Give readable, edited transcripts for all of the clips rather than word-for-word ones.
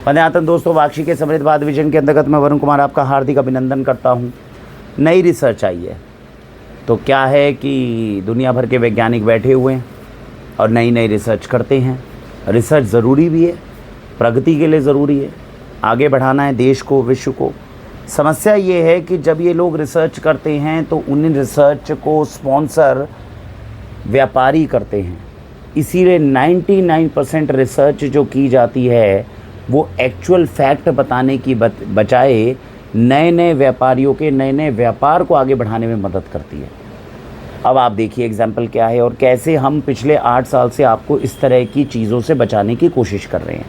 वंदे दोस्तों, वाक्षी के समृद्ध भारत विजन के अंतर्गत मैं वरुण कुमार आपका हार्दिक अभिनंदन करता हूं। नई रिसर्च आई है तो क्या है कि दुनिया भर के वैज्ञानिक बैठे हुए हैं और नई नई रिसर्च करते हैं। रिसर्च ज़रूरी भी है, प्रगति के लिए ज़रूरी है, आगे बढ़ाना है देश को, विश्व को। समस्या ये है कि जब ये लोग रिसर्च करते हैं तो उन रिसर्च को स्पॉन्सर व्यापारी करते हैं। इसीलिए 99% रिसर्च जो की जाती है वो एक्चुअल फैक्ट बताने की बजाय नए नए व्यापारियों के नए नए व्यापार को आगे बढ़ाने में मदद करती है। अब आप देखिए एग्जाम्पल क्या है और कैसे हम पिछले 8 साल से आपको इस तरह की चीज़ों से बचाने की कोशिश कर रहे हैं।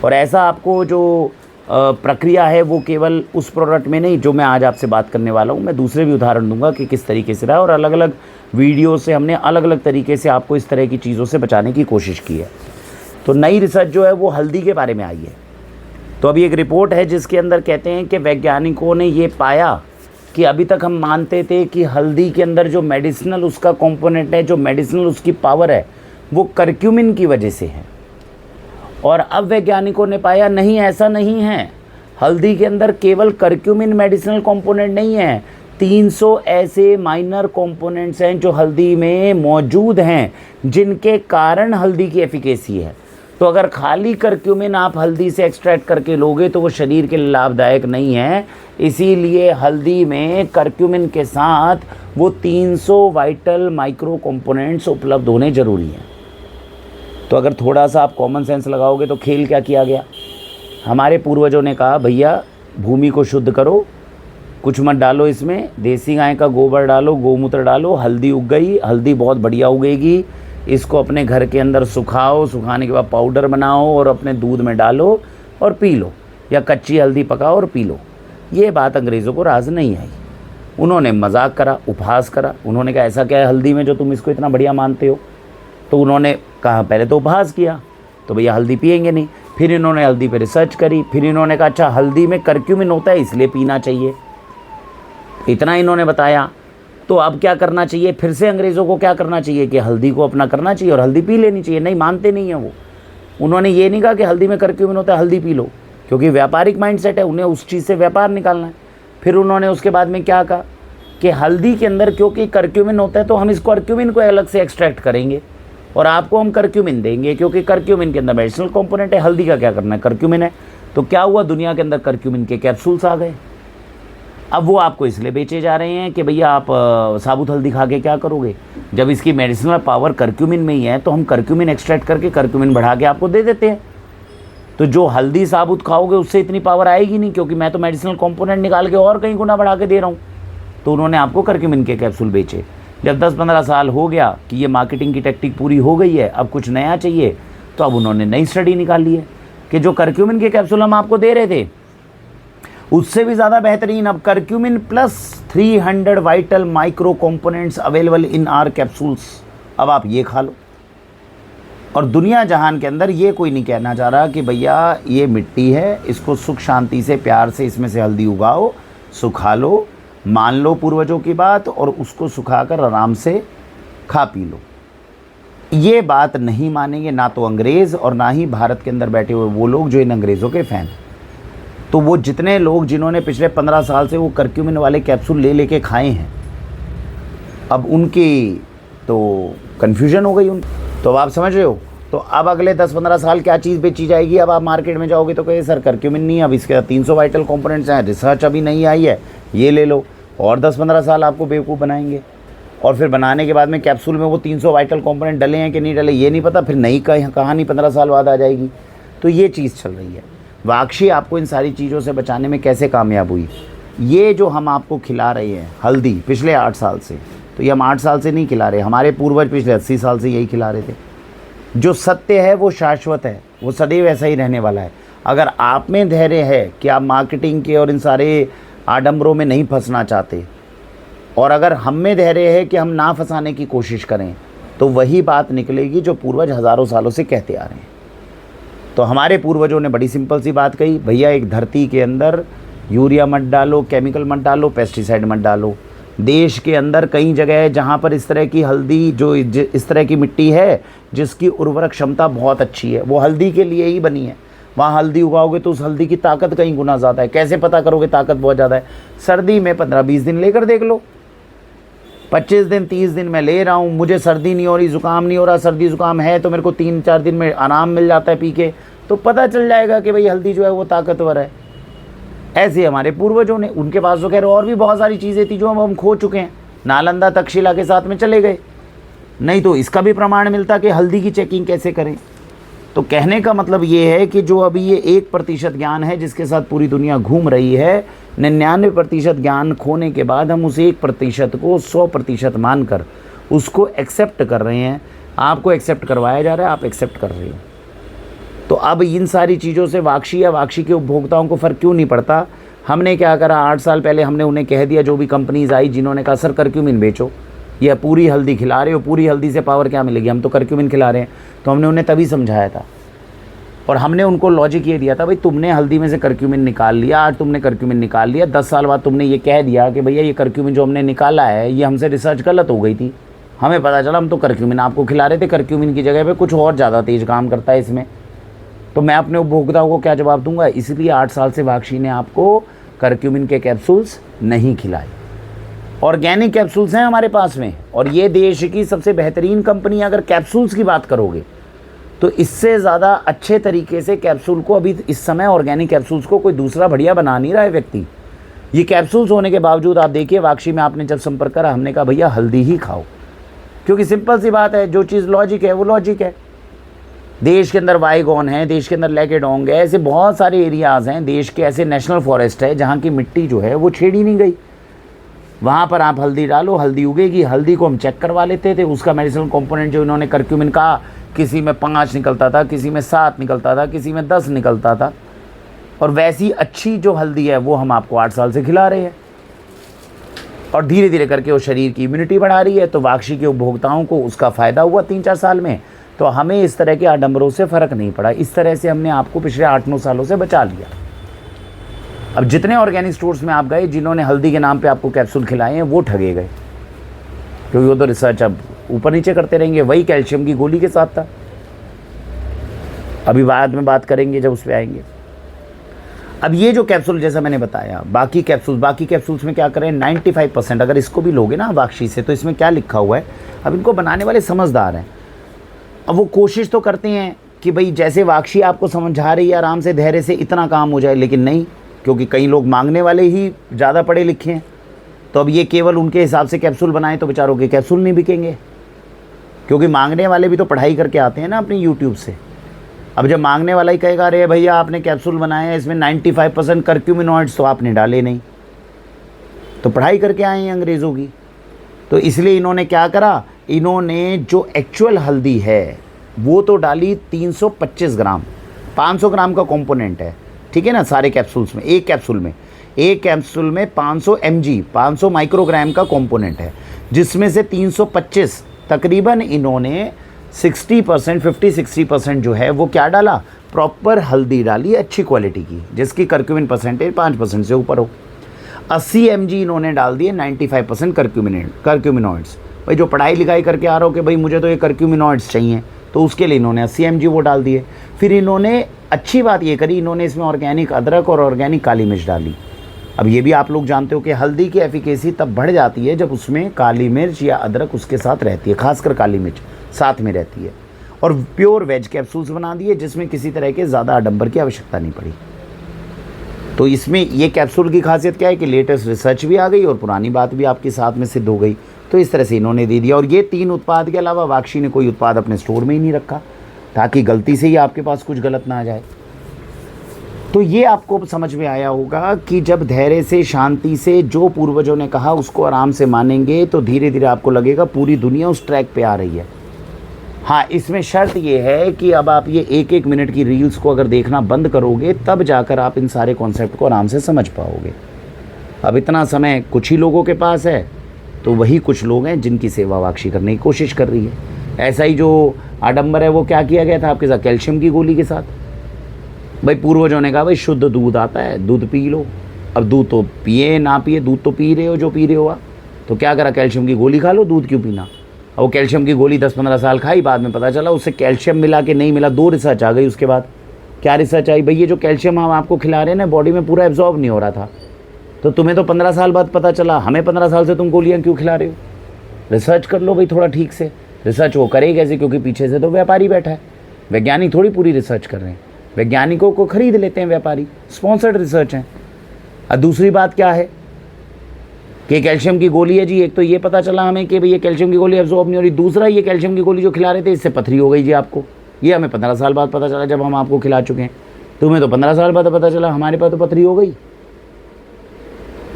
और ऐसा आपको जो प्रक्रिया है वो केवल उस प्रोडक्ट में नहीं जो मैं आज आपसे बात करने वाला हूँ, मैं दूसरे भी उदाहरण दूंगा कि किस तरीके से रहा और अलग अलग वीडियो से हमने अलग अलग तरीके से आपको इस तरह की चीज़ों से बचाने की कोशिश की है। तो नई रिसर्च जो है वो हल्दी के बारे में आई है। तो अभी एक रिपोर्ट है जिसके अंदर कहते हैं कि वैज्ञानिकों ने ये पाया कि अभी तक हम मानते थे कि हल्दी के अंदर जो मेडिसिनल उसका कंपोनेंट है, जो मेडिसिनल उसकी पावर है, वो करक्यूमिन की वजह से है। और अब वैज्ञानिकों ने पाया नहीं, ऐसा नहीं है। हल्दी के अंदर केवल करक्यूमिन मेडिसिनल कंपोनेंट नहीं है, 300 ऐसे माइनर कंपोनेंट्स हैं जो हल्दी में मौजूद हैं जिनके कारण हल्दी की एफिकेसी है। तो अगर खाली करक्यूमिन आप हल्दी से एक्सट्रैक्ट करके लोगे तो वो शरीर के लिए लाभदायक नहीं है। इसीलिए हल्दी में करक्यूमिन के साथ वो 300 वाइटल माइक्रो कंपोनेंट्स उपलब्ध होने ज़रूरी हैं। तो अगर थोड़ा सा आप कॉमन सेंस लगाओगे तो खेल क्या किया गया, हमारे पूर्वजों ने कहा भैया भूमि को शुद्ध करो, कुछ मत डालो इसमें, देसी गाय का गोबर डालो, गोमूत्र डालो, हल्दी उग गई, हल्दी बहुत बढ़िया उगेगी, इसको अपने घर के अंदर सुखाओ, सुखाने के बाद पाउडर बनाओ और अपने दूध में डालो और पी लो, या कच्ची हल्दी पकाओ और पी लो। ये बात अंग्रेज़ों को राज नहीं आई। उन्होंने मजाक करा, उपहास करा। उन्होंने कहा ऐसा क्या है हल्दी में जो तुम इसको इतना बढ़िया मानते हो। तो उन्होंने कहा, पहले तो उपहास किया तो भैया हल्दी पिएंगे नहीं। फिर इन्होंने हल्दी पे रिसर्च करी, फिर इन्होंने कहा अच्छा हल्दी में करक्यूमिन होता है इसलिए पीना चाहिए। इतना इन्होंने बताया। तो अब क्या करना चाहिए, फिर से अंग्रेज़ों को क्या करना चाहिए कि हल्दी को अपना करना चाहिए और हल्दी पी लेनी चाहिए। नहीं, मानते नहीं हैं वो। उन्होंने ये नहीं कहा कि हल्दी में करक्यूमिन होता है हल्दी पी लो, क्योंकि व्यापारिक माइंडसेट है, उन्हें उस चीज़ से व्यापार निकालना है। फिर उन्होंने उसके बाद में क्या कहा कि हल्दी के अंदर क्योंकि करक्यूमिन होता है तो हम इस करक्यूमिन को अलग से एक्सट्रैक्ट करेंगे और आपको हम करक्यूमिन देंगे, क्योंकि करक्यूमिन के अंदर मेडिसिनल कंपोनेंट है। हल्दी का क्या करना है, करक्यूमिन है। तो क्या हुआ, दुनिया के अंदर करक्यूमिन के कैप्सूल्स आ गए। अब वो आपको इसलिए बेचे जा रहे हैं कि भैया आप साबुत हल्दी खा के क्या करोगे, जब इसकी मेडिसिनल पावर करक्यूमिन में ही है तो हम करक्यूमिन एक्सट्रैक्ट करके करक्यूमिन बढ़ा के आपको दे देते हैं। तो जो हल्दी साबुत खाओगे उससे इतनी पावर आएगी नहीं, क्योंकि मैं तो मेडिसिनल कंपोनेंट निकाल के और कहीं गुना बढ़ा के दे रहा हूँ। तो उन्होंने आपको करक्यूमिन के कैप्सूल बेचे। जब 10-15 साल हो गया कि ये मार्केटिंग की टेक्निक पूरी हो गई है, अब कुछ नया चाहिए, तो अब उन्होंने नई स्टडी निकाल ली है कि जो करक्यूमिन के कैप्सूल हम आपको दे रहे थे उससे भी ज़्यादा बेहतरीन अब curcumin plus 300 vital micro components available in are capsules, अब आप ये खा लो। और दुनिया जहान के अंदर ये कोई नहीं कहना चाह रहा कि भैया ये मिट्टी है, इसको सुख शांति से प्यार से इसमें से हल्दी उगाओ, सुखा लो, मान लो पूर्वजों की बात और उसको सुखाकर आराम से खा पी लो। ये बात नहीं मानेंगे ना तो अंग्रेज़ और ना ही भारत के अंदर बैठे हुए वो लोग जो इन अंग्रेज़ों के फ़ैन। तो वो जितने लोग जिन्होंने पिछले 15 साल से वो करक्यूमिन वाले कैप्सूल ले लेके खाए हैं, अब उनकी तो कन्फ्यूजन हो गई तो अब आप समझ रहे हो। तो अब अगले 10-15 साल क्या चीज़ बेची जाएगी। अब आप मार्केट में जाओगे तो कहे सर करक्यूमिन नहीं है, अब इसके 300 वाइटल कंपोनेंट्स हैं, रिसर्च अभी नहीं आई है, ये ले लो। और 10-15 साल आपको बेवकूफ़ बनाएंगे और फिर बनाने के बाद में कैप्सूल में वो 300 वाइटल कंपोनेंट डले हैं कि नहीं डले ये नहीं पता, फिर नई कहानी 15 साल बाद आ जाएगी। तो ये चीज़ चल रही है। वाक्षी आपको इन सारी चीज़ों से बचाने में कैसे कामयाब हुई। ये जो हम आपको खिला रहे हैं हल्दी पिछले 8 साल से, तो ये हम 8 साल से नहीं खिला रहे, हमारे पूर्वज पिछले 80 साल से यही खिला रहे थे। जो सत्य है वो शाश्वत है, वो सदैव ऐसा ही रहने वाला है। अगर आप में धैर्य है कि आप मार्केटिंग के और इन सारे आडंबरों में नहीं फंसना चाहते, और अगर हम में धैर्य है कि हम ना फंसाने की कोशिश करें, तो वही बात निकलेगी जो पूर्वज हज़ारों सालों से कहते आ रहे हैं। तो हमारे पूर्वजों ने बड़ी सिंपल सी बात कही, भैया एक धरती के अंदर यूरिया मत डालो, केमिकल मत डालो, पेस्टिसाइड मत डालो। देश के अंदर कई जगह है जहाँ पर इस तरह की हल्दी जो इस तरह की मिट्टी है जिसकी उर्वरक क्षमता बहुत अच्छी है, वो हल्दी के लिए ही बनी है। वहाँ हल्दी उगाओगे तो उस हल्दी की ताकत कहीं गुना ज़्यादा है। कैसे पता करोगे ताकत बहुत ज़्यादा है? सर्दी में 15-20 दिन लेकर देख लो। 25 दिन 30 दिन मैं ले रहा हूँ, मुझे सर्दी नहीं हो रही, ज़ुकाम नहीं हो रहा, सर्दी ज़ुकाम है तो मेरे को 3-4 दिन में आराम मिल जाता है पी के, तो पता चल जाएगा कि भाई हल्दी जो है वो ताकतवर है। ऐसे हमारे पूर्वजों ने, उनके पास तो खैर और भी बहुत सारी चीज़ें थी जो हम खो चुके हैं। नालंदा तक्षशिला के साथ में चले गए, नहीं तो इसका भी प्रमाण मिलता कि हल्दी की चेकिंग कैसे करें। तो कहने का मतलब ये है कि जो अभी ये 1% ज्ञान है जिसके साथ पूरी दुनिया घूम रही है, 99% ज्ञान खोने के बाद हम उस 1% को 100% मानकर उसको एक्सेप्ट कर रहे हैं। आपको एक्सेप्ट करवाया जा रहा है, आप एक्सेप्ट कर रहे हो। तो अब इन सारी चीज़ों से वाक्षी या वाक्षी के उपभोक्ताओं को फ़र्क क्यों नहीं पड़ता? हमने क्या करा, 8 साल पहले हमने उन्हें कह दिया, जो भी कंपनीज़ आई जिन्होंने कहा सर करक्यूमिन बेचो, या पूरी हल्दी खिला रहे हो, पूरी हल्दी से पावर क्या मिलेगी, हम तो करक्यूमिन खिला रहे हैं। तो हमने उन्हें तभी समझाया था और हमने उनको लॉजिक ये दिया था, भाई तुमने हल्दी में से करक्यूमिन निकाल लिया, आज तुमने करक्यूमिन निकाल लिया, 10 साल बाद तुमने ये कह दिया कि भैया ये करक्यूमिन जो हमने निकाला है ये हमसे रिसर्च गलत हो गई थी, हमें पता चला, हम तो करक्यूमिन आपको खिला रहे थे, करक्यूमिन की जगह पे कुछ और ज़्यादा तेज़ काम करता है इसमें। तो मैं अपने उपभोक्ताओं को क्या जवाब दूंगा? इसलिए 8 साल से वाक्षी ने आपको करक्यूमिन के कैप्सूल्स नहीं खिलाए। ऑर्गेनिक कैप्सूल्स हैं हमारे पास में, और ये देश की सबसे बेहतरीन कंपनी। अगर कैप्सूल्स की बात करोगे तो इससे ज़्यादा अच्छे तरीके से कैप्सूल को अभी इस समय ऑर्गेनिक कैप्सूल्स को कोई दूसरा बढ़िया बना नहीं रहा है व्यक्ति। ये कैप्सूल्स होने के बावजूद आप देखिए, वाक्षी में आपने जब संपर्क करा, हमने कहा भैया हल्दी ही खाओ, क्योंकि सिंपल सी बात है, जो चीज़ लॉजिक है वो लॉजिक है। देश के अंदर वाईगॉन है, देश के अंदर लेकेडोंग है, ऐसे बहुत सारे एरियाज़ हैं, देश के ऐसे नेशनल फॉरेस्ट है जहाँ की मिट्टी जो है वो छेड़ी नहीं गई, वहाँ पर आप हल्दी डालो, हल्दी उगेगी। हल्दी को हम चेक करवा लेते थे, उसका मेडिसिनल कंपोनेंट जो इन्होंने करक्यूमिन कहा, किसी में 5 निकलता था, किसी में 7 निकलता था, किसी में 10 निकलता था, और वैसी अच्छी जो हल्दी है वो हम आपको 8 साल से खिला रहे हैं, और धीरे धीरे करके वो शरीर की इम्यूनिटी बढ़ा रही है। तो वाक्षी के उपभोक्ताओं को उसका फ़ायदा हुआ 3-4 साल में। तो हमें इस तरह के आडंबरों से फ़र्क नहीं पड़ा। इस तरह से हमने आपको पिछले 8-9 सालों से बचा लिया। अब जितने ऑर्गेनिक स्टोर्स में आप गए, जिन्होंने हल्दी के नाम पे आपको कैप्सूल खिलाए हैं, वो ठगे गए, क्योंकि वो तो रिसर्च अब ऊपर नीचे करते रहेंगे। वही कैल्शियम की गोली के साथ था, अभी बाद में बात करेंगे जब उस पर आएंगे। अब ये जो कैप्सूल जैसा मैंने बताया, बाकी कैप्सूल्स में क्या करें, 95% अगर इसको भी लोगे ना वाक्षी से, तो इसमें क्या लिखा हुआ है, अब इनको बनाने वाले समझदार हैं। अब वो कोशिश तो करते हैं कि भाई जैसे वाक्षी आपको समझा रही है आराम से धैर्य से इतना काम हो जाए, लेकिन नहीं, क्योंकि कई लोग मांगने वाले ही ज़्यादा पढ़े लिखे हैं। तो अब ये केवल उनके हिसाब से कैप्सूल बनाएं तो बेचारों के कैप्सूल नहीं बिकेंगे, क्योंकि मांगने वाले भी तो पढ़ाई करके आते हैं ना अपनी यूट्यूब से। अब जब मांगने वाला ही कहेगा अरे भैया आपने कैप्सूल बनाए हैं, इसमें 95% करक्यूमिनॉइड्स तो आपने डाले नहीं, तो पढ़ाई करके आए हैं अंग्रेज़ों की। तो इसलिए इन्होंने क्या करा, इन्होंने जो एक्चुअल हल्दी है वो तो डाली 325 ग्राम, 500 ग्राम का कंपोनेंट है, ठीक है ना, सारे कैप्सूल्स में। एक कैप्सूल में 500 mg 500 माइक्रोग्राम का कंपोनेंट है, जिसमें से 325 तकरीबन इन्होंने 60% 50-60% जो है वो क्या डाला, प्रॉपर हल्दी डाली अच्छी क्वालिटी की, जिसकी करक्यूमिन परसेंटेज 5% से ऊपर हो। 80 mg इन्होंने डाल दिए 95% करक्यूमिनॉइड्स। भाई जो पढ़ाई लिखाई करके आ रहा हो कि भाई मुझे तो ये करक्यूमिनॉइड्स चाहिए, तो उसके लिए इन्होंने 80 mg वो डाल दिए। फिर इन्होंने अच्छी बात ये करी, इन्होंने इसमें ऑर्गेनिक अदरक और ऑर्गेनिक काली मिर्च डाली। अब ये भी आप लोग जानते हो कि हल्दी की एफिकेसी तब बढ़ जाती है जब उसमें काली मिर्च या अदरक उसके साथ रहती है, खासकर काली मिर्च साथ में रहती है। और प्योर वेज कैप्सूल्स बना दिए, जिसमें किसी तरह के ज़्यादा आडंबर की आवश्यकता नहीं पड़ी। तो इसमें ये कैप्सूल की खासियत क्या है कि लेटेस्ट रिसर्च भी आ गई और पुरानी बात भी आपके साथ में सिद्ध हो गई। तो इस तरह से इन्होंने दे दिया। और ये 3 उत्पाद के अलावा वाक्षी ने कोई उत्पाद अपने स्टोर में ही नहीं रखा, ताकि गलती से ही आपके पास कुछ गलत ना आ जाए। तो ये आपको समझ में आया होगा कि जब धैर्य से, शांति से, जो पूर्वजों ने कहा उसको आराम से मानेंगे, तो धीरे धीरे आपको लगेगा पूरी दुनिया उस ट्रैक पे आ रही है। हाँ, इसमें शर्त ये है कि अब आप ये 1-1 मिनट की रील्स को अगर देखना बंद करोगे, तब जाकर आप इन सारे कॉन्सेप्ट को आराम से समझ पाओगे। अब इतना समय कुछ ही लोगों के पास है, तो वही कुछ लोग हैं जिनकी सेवा वाक्षी करने की कोशिश कर रही है। ऐसा ही जो आडंबर है वो क्या किया गया था आपके साथ, कैल्शियम की गोली के साथ। भाई पूर्वजों ने कहा भाई शुद्ध दूध आता है, दूध पी लो। अब दूध तो पिए ना पिए, दूध तो पी रहे हो, जो पी रहे हो, तो क्या करा, कैल्शियम की गोली खा लो, दूध क्यों पीना। और वो कैल्शियम की गोली 10-15 साल खाई, बाद में पता चला उससे कैल्शियम मिला कि नहीं मिला, 2 रिसर्च आ गई उसके बाद। क्या रिसर्च आई? भाई ये जो कैल्शियम हम आपको खिला रहे हैं ना, बॉडी में पूरा एब्जॉर्ब नहीं हो रहा था, तो तुम्हें तो 15 साल बाद पता चला, हमें 15 साल से तुम गोलियाँ क्यों खिला रहे हो? रिसर्च कर लो भाई थोड़ा ठीक से। रिसर्च वो करे कैसे? क्योंकि पीछे से तो व्यापारी बैठा है, वैज्ञानिक थोड़ी पूरी रिसर्च कर रहे हैं, वैज्ञानिकों को खरीद लेते हैं व्यापारी, स्पॉन्सर्ड रिसर्च है। और दूसरी बात क्या है कि कैल्शियम की गोली है जी, एक तो ये पता चला हमें कि भाई ये कैल्शियम की गोली एब्जॉर्ब नहीं हो रही, दूसरा ये कैल्शियम की गोली जो खिला रहे थे इससे पथरी हो गई जी आपको, ये हमें 15 साल बाद पता चला जब हम आपको खिला चुके हैं। तुम्हें तो 15 साल बाद पता चला, हमारे पास तो पथरी हो गई,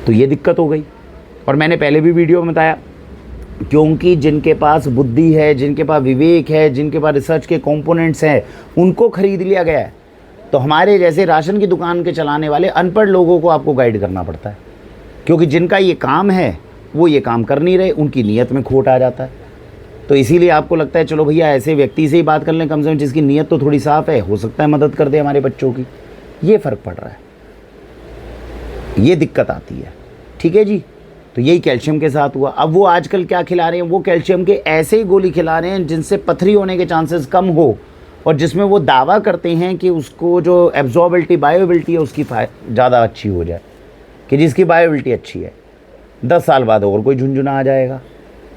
तो ये दिक्कत हो गई। और मैंने पहले भी वीडियो में बताया, क्योंकि जिनके पास बुद्धि है, जिनके पास विवेक है, जिनके पास रिसर्च के कंपोनेंट्स हैं, उनको खरीद लिया गया है। तो हमारे जैसे राशन की दुकान के चलाने वाले अनपढ़ लोगों को आपको गाइड करना पड़ता है, क्योंकि जिनका ये काम है वो ये काम कर नहीं रहे, उनकी नीयत में खोट आ जाता है। तो इसीलिए आपको लगता है चलो भैया ऐसे व्यक्ति से ही बात कर लें, कम से कम जिसकी नीयत तो थोड़ी साफ़ है, हो सकता है मदद कर दे हमारे बच्चों की। ये फ़र्क पड़ रहा है, ये दिक्कत आती है। ठीक है जी, तो यही कैल्शियम के साथ हुआ। अब वो आजकल क्या खिला रहे हैं, वो कैल्शियम के ऐसे ही गोली खिला रहे हैं जिनसे पथरी होने के चांसेस कम हो, और जिसमें वो दावा करते हैं कि उसको जो एब्जॉर्बिलिटी बायोबिलिटी है उसकी ज़्यादा अच्छी हो जाए, कि जिसकी बायोबिलिटी अच्छी है 10 साल बाद और कोई झुंझुना आ जाएगा।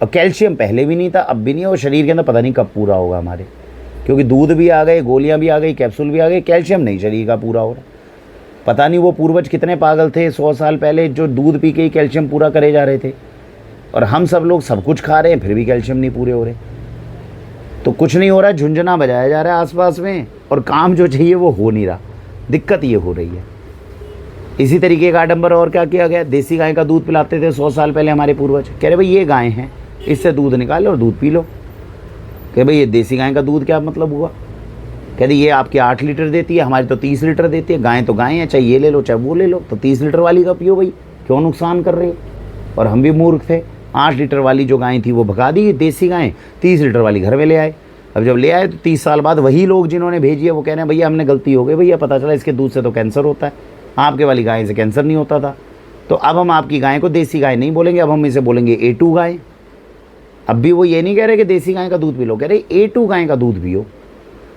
और कैल्शियम पहले भी नहीं था, अब भी नहीं है, और शरीर के अंदर पता नहीं कब पूरा होगा हमारे, क्योंकि दूध भी आ गए, गोलियाँ भी आ गई, कैप्सूल भी आ गए, कैल्शियम नहीं शरीर का पूरा हो रहा। पता नहीं वो पूर्वज कितने पागल थे 100 साल पहले, जो दूध पी के ही कैल्शियम पूरा करे जा रहे थे, और हम सब लोग सब कुछ खा रहे हैं फिर भी कैल्शियम नहीं पूरे हो रहे। तो कुछ नहीं हो रहा, झुंझुना बजाया जा रहा है आसपास में, और काम जो चाहिए वो हो नहीं रहा। दिक्कत ये हो रही है। इसी तरीके का आडंबर और क्या किया गया, देसी गाय का दूध पिलाते थे 100 साल पहले हमारे पूर्वज, कह रहे भाई ये गाय हैं, इससे दूध निकालो और दूध पी लो। कह भाई ये देसी गाय का दूध क्या मतलब हुआ? कहते ये आपके 8 लीटर देती है, हमारी तो 30 लीटर देती है। गाय तो गाय है, चाहे ये ले लो चाहे वो ले लो, तो 30 लीटर वाली का पियो भाई, क्यों नुकसान कर रहे हो? और हम भी मूर्ख थे, 8 लीटर वाली जो गाय थी वो भगा दी देसी गाय, 30 लीटर वाली घर में ले आए। अब जब ले आए तो 30 साल बाद वही लोग जिन्होंने भेजी है वो कह रहे हैं भैया हमने गलती हो गई, भैया पता चला इसके दूध से तो कैंसर होता है, आपके वाली गाय से कैंसर नहीं होता था। तो अब हम आपकी गाय को देसी गाय नहीं बोलेंगे, अब हम इसे बोलेंगे A2 गाय। अब भी वो ये नहीं कह रहे कि देसी गाय का दूध पी लो, कह रहे A2 गाय का दूध पियो।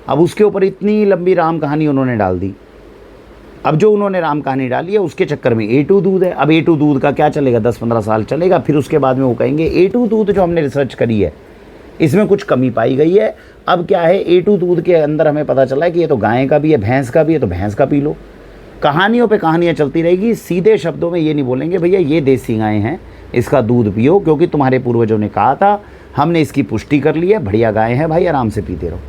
अब उसके ऊपर इतनी लंबी राम कहानी उन्होंने डाल दी। अब जो उन्होंने राम कहानी डाली है उसके चक्कर में A2 दूध है। अब A2 दूध का क्या चलेगा, 10-15 साल चलेगा, फिर उसके बाद में वो कहेंगे A2 दूध जो हमने रिसर्च करी है इसमें कुछ कमी पाई गई है। अब क्या है, A2 दूध के अंदर हमें पता चला है कि ये तो गाय का भी है, भैंस का भी है, तो भैंस का पी लो। कहानियों पे कहानियाँ चलती रहेगी, सीधे शब्दों में ये नहीं बोलेंगे भैया ये देसी गाय हैं, इसका दूध पियो, क्योंकि तुम्हारे पूर्वजों ने कहा था, हमने इसकी पुष्टि कर ली है, बढ़िया गाय है भाई, आराम से पीते रहो।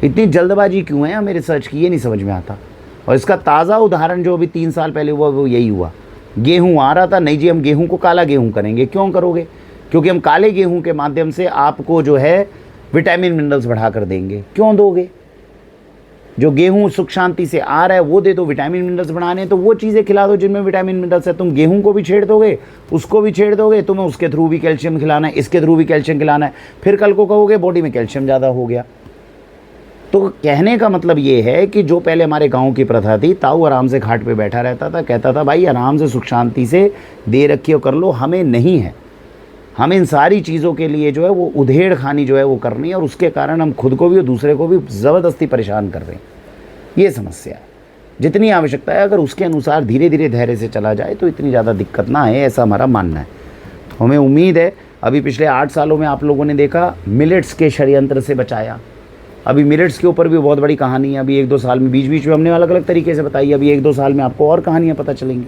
इतनी जल्दबाजी क्यों है हमें रिसर्च की, ये नहीं समझ में आता। और इसका ताज़ा उदाहरण जो अभी 3 साल पहले हुआ वो यही हुआ। गेहूँ आ रहा था, नहीं जी हम गेहूँ को काला गेहूँ करेंगे। क्यों करोगे? क्योंकि हम काले गेहूँ के माध्यम से आपको जो है विटामिन मिनरल्स बढ़ा कर देंगे। क्यों दोगे? जो गेहूँ सुख शांति से आ रहा है वो दे दो, विटामिन मिनरल्स बढ़ाने तो वो चीज़ें खिला दो जिनमें विटामिन मिनरल्स है। तुम गेहूँ को भी छेड़ दोगे, उसको भी छेड़ दोगे, तुम्हें उसके थ्रू भी कैल्शियम खिलाना है, इसके थ्रू भी कैल्शियम खिलाना है, फिर कल को कहोगे बॉडी में कैल्शियम ज़्यादा हो गया। तो कहने का मतलब ये है कि जो पहले हमारे गांव की प्रथा थी, ताऊ आराम से खाट पे बैठा रहता था, कहता था भाई आराम से सुख शांति से दे रखिए कर लो, हमें नहीं है। हम इन सारी चीज़ों के लिए जो है वो उधेड़ खानी जो है वो करनी है, और उसके कारण हम खुद को भी और दूसरे को भी ज़बरदस्ती परेशान कर रहे हैं। ये समस्या है। जितनी आवश्यकता है अगर उसके अनुसार धीरे धीरे धैर्य से चला जाए तो इतनी ज़्यादा दिक्कत ना है, ऐसा हमारा मानना है। हमें उम्मीद है अभी पिछले 8 सालों में आप लोगों ने देखा मिलेट्स के षड्यंत्र से बचाया। अभी मिलेट्स के ऊपर भी बहुत बड़ी कहानी है। अभी 1-2 साल में बीच बीच में हमने अलग अलग तरीके से बताई, अभी 1-2 साल में आपको और कहानियाँ पता चलेंगी।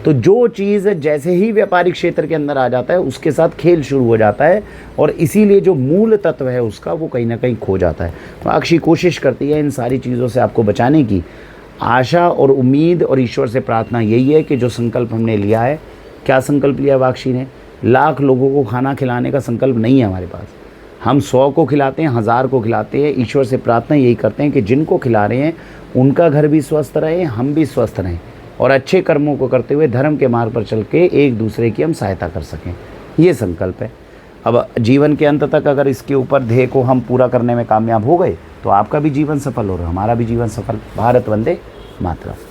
तो जो चीज़ जैसे ही व्यापारिक क्षेत्र के अंदर आ जाता है उसके साथ खेल शुरू हो जाता है, और इसीलिए जो मूल तत्व है उसका वो कहीं ना कहीं खो जाता है। तो अक्षी कोशिश करती है इन सारी चीज़ों से आपको बचाने की। आशा और उम्मीद और ईश्वर से प्रार्थना यही है कि जो संकल्प हमने लिया है, क्या संकल्प लिया वाक्षी ने, लाख लोगों को खाना खिलाने का संकल्प नहीं है हमारे पास। हम 100 को खिलाते हैं, 1000 को खिलाते हैं। ईश्वर से प्रार्थना यही करते हैं कि जिनको खिला रहे हैं उनका घर भी स्वस्थ रहे, हम भी स्वस्थ रहें, और अच्छे कर्मों को करते हुए धर्म के मार्ग पर चल के एक दूसरे की हम सहायता कर सकें। ये संकल्प है। अब जीवन के अंत तक अगर इसके ऊपर ध्येय को हम पूरा करने में कामयाब हो गए तो आपका भी जीवन सफल और हमारा भी जीवन सफल। भारत वंदे मातरम।